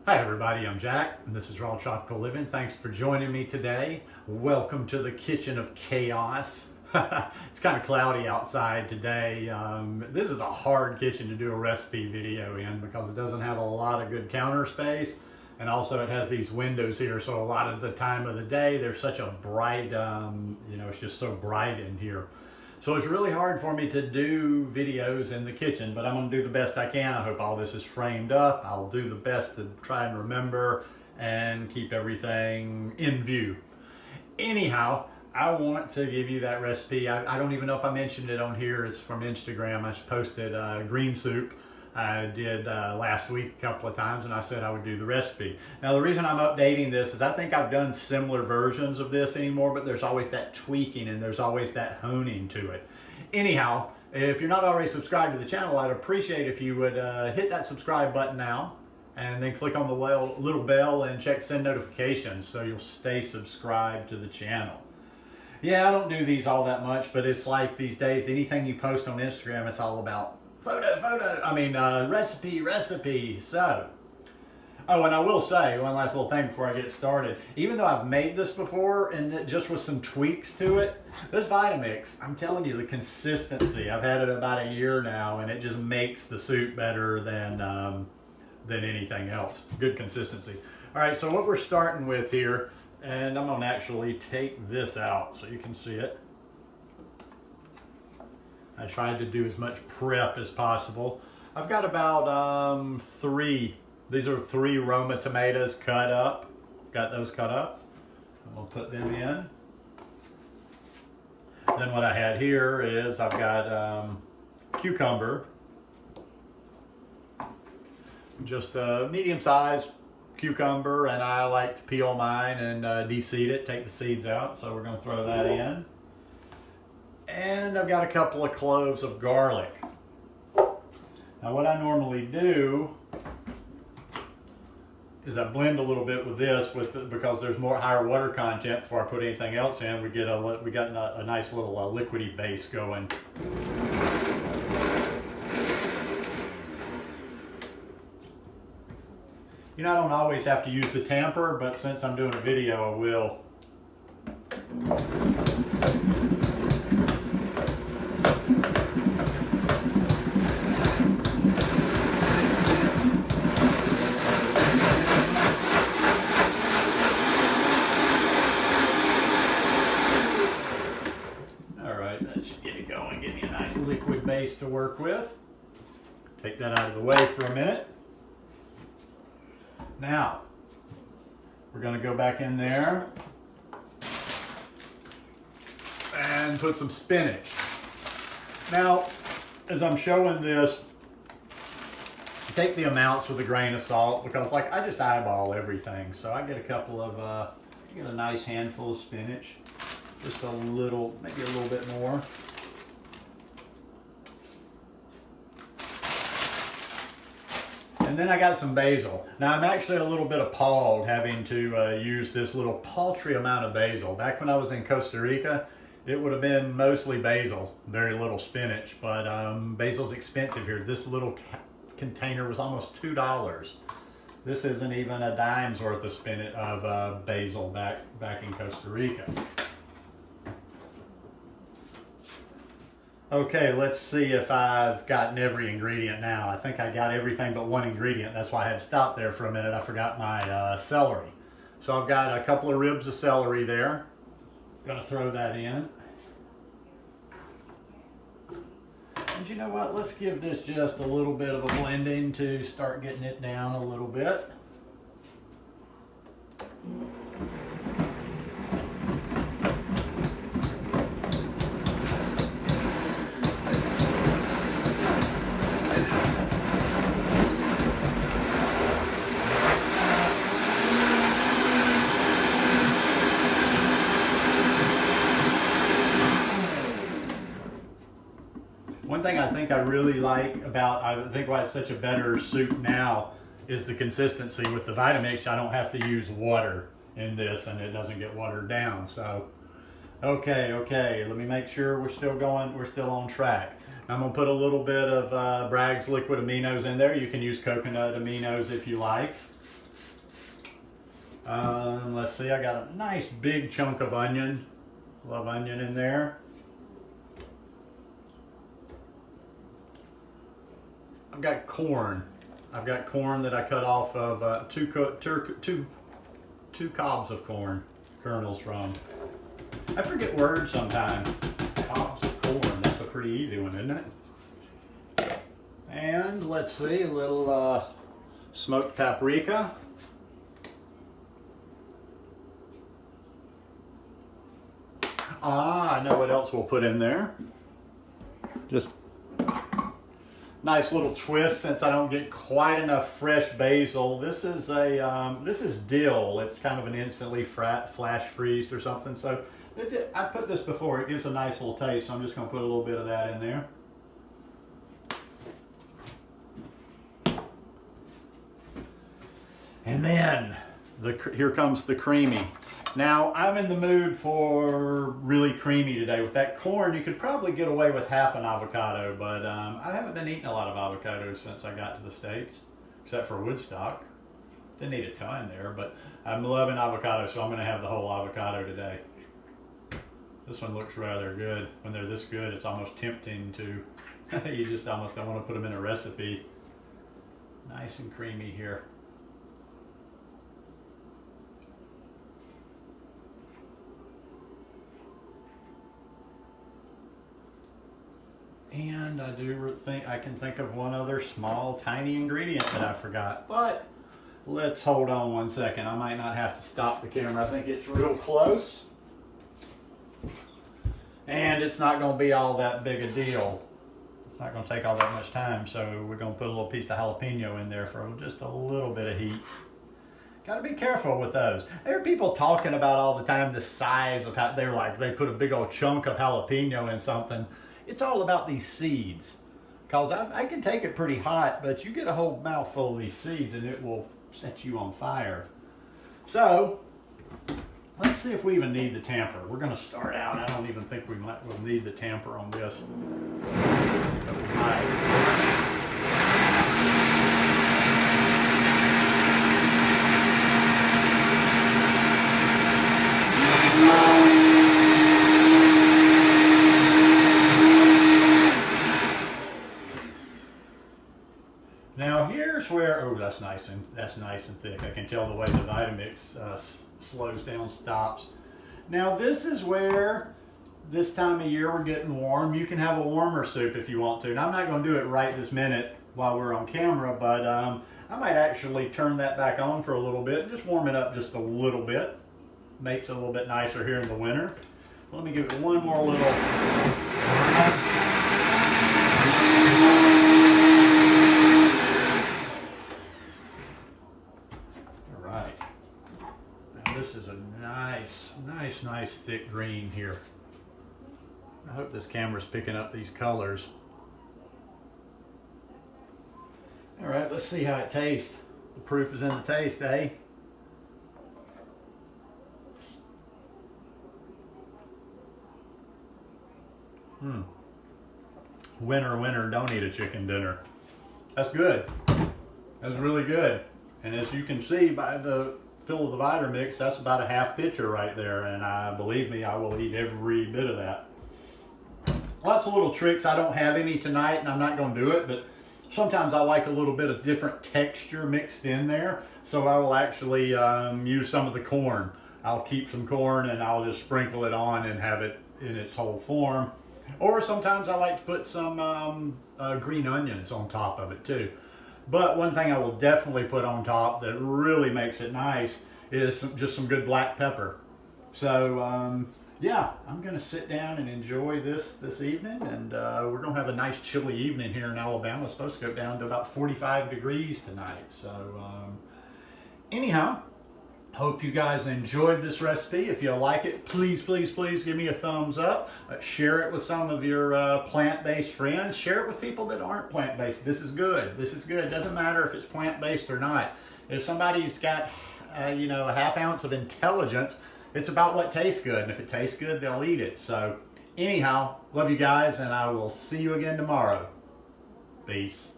Hi everybody, I'm Jack, and this is Raw Tropical Living. Thanks for joining me today. Welcome to the kitchen of chaos. It's kind of cloudy outside today. This is a hard kitchen to do a recipe video in because it doesn't have a lot of good counter space, and also it has these windows here, so a lot of the time of the day there's such a bright, it's just so bright in here. So it's really hard for me to do videos in the kitchen, but I'm going to do the best I can. I hope all this is framed up. I'll do the best to try and remember and keep everything in view. Anyhow, I want to give you that recipe. I don't even know if I mentioned it on here. It's from Instagram. I posted green soup. I did last week a couple of times, and I said I would do the recipe. Now the reason I'm updating this is I think I've done similar versions of this anymore, but there's always that tweaking and there's always that honing to it. Anyhow, if you're not already subscribed to the channel, I'd appreciate if you would hit that subscribe button now and then click on the little bell and check send notifications so you'll stay subscribed to the channel. Yeah, I don't do these all that much, but it's like these days, anything you post on Instagram, it's all about recipe. So, oh, and I will say one last little thing before I get started. Even though I've made this before and just with some tweaks to it, this Vitamix, I'm telling you, the consistency, I've had it about a year now, and it just makes the soup better than anything else. Good consistency. All right, so what we're starting with here, and I'm gonna actually take this out so you can see it. I tried to do as much prep as possible. I've got about these are 3 Roma tomatoes cut up. Got those cut up. I'm gonna put them in. Then what I had here is I've got cucumber. Just a medium-sized cucumber, and I like to peel mine and de-seed it, take the seeds out. So we're gonna throw that in. And I've got a couple of cloves of garlic. Now what I normally do is I blend a little bit with this because there's more higher water content before I put anything else in. We got a nice little liquidy base going. You know, I don't always have to use the tamper, but since I'm doing a video, I will. Liquid base to work with. Take that out of the way for a minute. Now, we're going to go back in there and put some spinach. Now, as I'm showing this, take the amounts with a grain of salt because like I just eyeball everything. So I get a couple of, get a nice handful of spinach, just a little, maybe a little bit more. And then I got some basil. Now I'm actually a little bit appalled having to use this little paltry amount of basil. Back when I was in Costa Rica, it would have been mostly basil, very little spinach, but basil's expensive here. This little container was almost $2. This isn't even a dime's worth of basil back in Costa Rica. Okay, let's see if I've gotten every ingredient now. I think I got everything but one ingredient. That's why I had to stop there for a minute. I forgot my celery. So I've got a couple of ribs of celery there. Gonna throw that in. And you know what? Let's give this just a little bit of a blending to start getting it down a little bit. One thing I think I really like about, I think why it's such a better soup now is the consistency. With the Vitamix, I don't have to use water in this and it doesn't get watered down. So, okay, let me make sure we're still on track. I'm gonna put a little bit of Bragg's liquid aminos in there. You can use coconut aminos if you like. Let's see, I got a nice big chunk of onion. Love onion in there. I've got corn. I've got corn that I cut off of two cobs of corn, kernels from. I forget words sometimes. Cobs of corn, that's a pretty easy one, isn't it? And let's see, a little smoked paprika. I know what else we'll put in there. Just nice little twist since I don't get quite enough fresh basil. This is dill. It's kind of an instantly flash freezed or something. So I put this before. It gives a nice little taste. So I'm just going to put a little bit of that in there. And then here comes the creamy. Now, I'm in the mood for really creamy today. With that corn, you could probably get away with half an avocado, but I haven't been eating a lot of avocados since I got to the States, except for Woodstock. Didn't eat a ton there, but I'm loving avocado, so I'm going to have the whole avocado today. This one looks rather good. When they're this good, it's almost tempting to, you just almost don't want to put them in a recipe. Nice and creamy here. And I do think I can think of one other small, tiny ingredient that I forgot. But let's hold on one second. I might not have to stop the camera. I think it's real close. And it's not going to be all that big a deal. It's not going to take all that much time. So we're going to put a little piece of jalapeno in there for just a little bit of heat. Got to be careful with those. There are people talking about all the time the size of how they put a big old chunk of jalapeno in something. It's all about these seeds, because I can take it pretty hot, but you get a whole mouthful of these seeds and it will set you on fire. So let's see if we even need the tamper. We're going to start out. I don't even think we'll need the tamper on this. But we might. Now here's where, oh, that's nice and thick. I can tell the way the Vitamix slows down, stops. Now this is where, this time of year we're getting warm. You can have a warmer soup if you want to. And I'm not going to do it right this minute while we're on camera, but I might actually turn that back on for a little bit and just warm it up just a little bit. Makes it a little bit nicer here in the winter. Let me give it one more little. This is a nice thick green here. I hope this camera's picking up these colors. All right, let's see how it tastes. The proof is in the taste, eh? Winter, don't eat a chicken dinner. That's good. That's really good. And as you can see by the fill of the Vitamix, that's about a half pitcher right there, and believe me, I will eat every bit of that. Lots of little tricks. I don't have any tonight, and I'm not going to do it, but sometimes I like a little bit of different texture mixed in there, so I will actually use some of the corn. I'll keep some corn, and I'll just sprinkle it on and have it in its whole form. Or sometimes I like to put some green onions on top of it too. But one thing I will definitely put on top that really makes it nice is just some good black pepper. So yeah, I'm going to sit down and enjoy this evening, and we're going to have a nice chilly evening here in Alabama. It's supposed to go down to about 45 degrees tonight. So anyhow, hope you guys enjoyed this recipe. If you like it, please give me a thumbs up. Share it with some of your plant-based friends. Share it with people that aren't plant-based. This is good. This is good. It doesn't matter if it's plant-based or not. If somebody's got a half ounce of intelligence, it's about what tastes good. And if it tastes good, they'll eat it. So anyhow, love you guys, and I will see you again tomorrow. Peace.